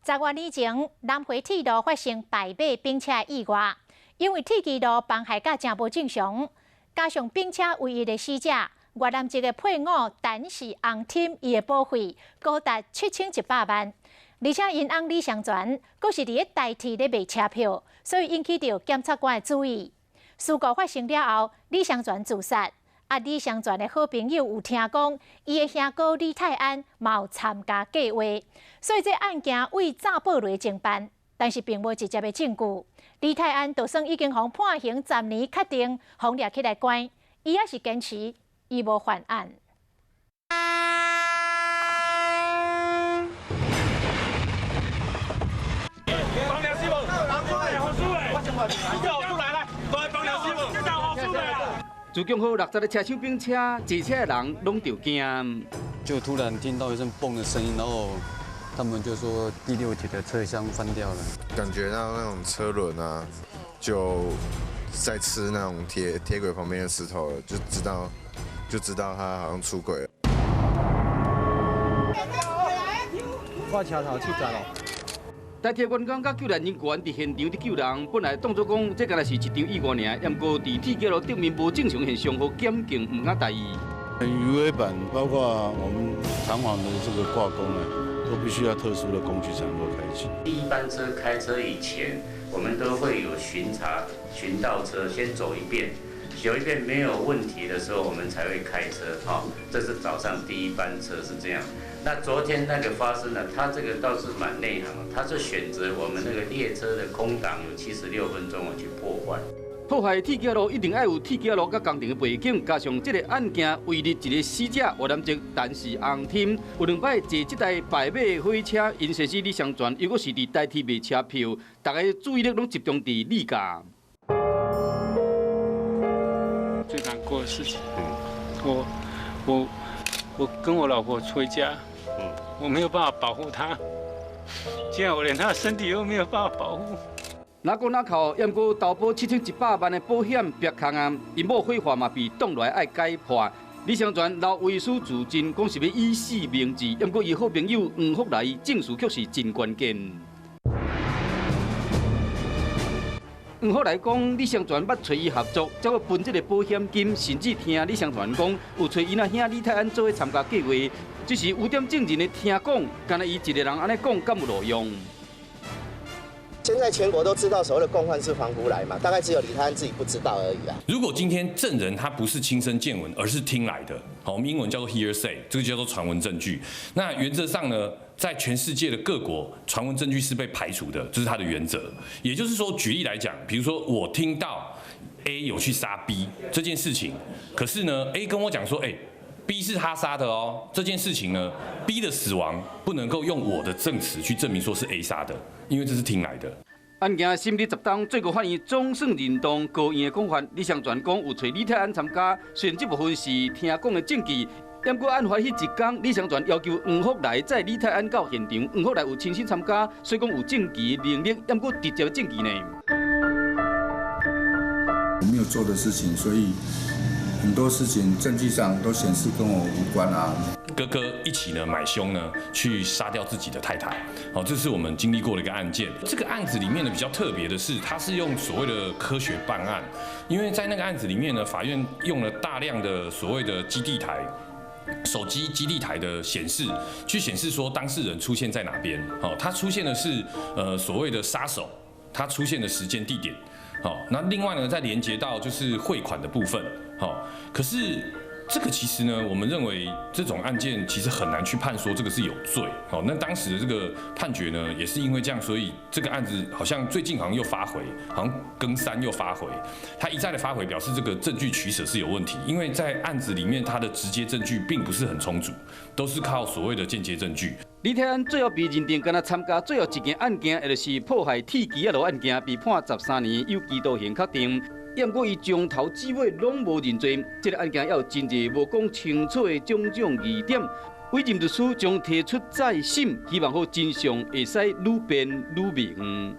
10月以前，南回铁路发生败马并车意外，因为铁轨路崩害甲真无正常，加上并车唯一的死者越南籍的配偶陈氏翁添伊的保费高达7100万，而且因翁李湘全阁是伫咧代替咧卖车票，所以引起到检察官的注意。事故发生了后，李湘全自杀。李湘全的好朋友有听讲，伊的兄哥李泰安嘛有参加计划，所以这案件为查报类侦办，但是并无直接的证据。李泰安就算已经互判刑10年，确定互抓起来关，伊也是坚持伊无犯案。帮梁师傅，好输诶！我先把你叫出来，来帮梁师傅，这好输诶！自强号60的车厢并车，坐车的人拢着惊。就突然听到一声嘣的声音，然后他们就说第6节的车厢翻掉了，感觉到那种车轮啊，就在吃那种铁轨旁边的石头了，就知道它好像出轨了。我车头7了。台铁员工甲救援人员伫现场伫救人，本来当作讲这敢若是一场意外尔，不过伫铁轨路顶面无正常现象，互检警唔敢大意。鱼尾板包括我们弹簧的这个挂钩呢，都必须要特殊的工具才能够开启。一般车开车以前，我们都会有巡查、巡倒车，先走一遍没有问题的时候，我们才会开车。这是早上第一班车是这样。那昨天那个发生了，他这个倒是蛮内行的，他是选择我们那个列车的空档有76分钟去破坏。破坏铁轨路一定要有铁轨路甲工程的背景，加上这个案件唯一一个死者越南籍陈氏翁添，有2摆坐这台败马火车，因设施李湘全，又阁是伫代替卖车票，大家注意力拢集中伫李家。最难过的事情，我跟我老婆回家，我没有办法保护她，现在我连她的身体都没有办法保护。哪讲哪靠，要过投保7100万的保险别空啊，因某火化嘛被挡落来爱解破。李湘全老为师自尽，讲是要以死明志，要过伊好朋友黄福来证词却是真关键。黄福来讲，李湘全捌找伊合作，才会分这个保险金，甚至听李湘全讲有找伊那兄李泰安做伙参加计划，只是有点证人的听讲，干那伊一个人安尼讲，敢有路用？现在全国都知道所谓的共犯是黄福来嘛，大概只有李泰安自己不知道而已啦。如果今天证人他不是亲身见闻，而是听来的，好，我们英文叫做 hearsay， 这个叫做传闻证据。那原则上呢，在全世界的各国，传闻证据是被排除的，这是它的原则。也就是说，举例来讲，比如说我听到 A 有去杀 B 这件事情，可是呢 A 跟我讲说，B 是他杀的哦，这件事情呢 ，B 的死亡不能够用我的证词去证明说是 A 杀的，因为这是听来的。案件审理10档，最高法院总算认同高院的讲法。李湘全讲有找李泰安参加，虽然这部分是听讲的证据，不过案发迄一天，李湘全要求黄福来载李泰安到现场，黄福来有亲身参加，所以讲有证据能力，不过直接的证据呢？我没有做的事情，所以很多事情证据上都显示跟我无关啊。哥哥一起呢买凶呢，去杀掉自己的太太。好，这是我们经历过的一个案件。这个案子里面呢比较特别的是，它是用所谓的科学办案，因为在那个案子里面呢，法院用了大量的所谓的基地台。手机基地台的显示，去显示说当事人出现在哪边。好，他出现的是所谓的杀手，他出现的时间地点。好，那另外呢，再连接到就是汇款的部分。好，可是这个其实呢，我们认为这种案件其实很难去判说这个是有罪。好，那当时的这个判决呢，也是因为这样，所以这个案子好像最近好像又发回，好像更3又发回。他一再的发回，表示这个证据取舍是有问题，因为在案子里面，他的直接证据并不是很充足，都是靠所谓的间接证据。李泰安最后被认定，敢若参加最后一件案件，也就是破坏铁轨路案件，被判13年有期徒刑确定。不过伊从头至尾拢无认罪，这个案件还有真侪无讲清楚的种种疑点。委任律师将提出再审，希望好真相会使愈辩愈明。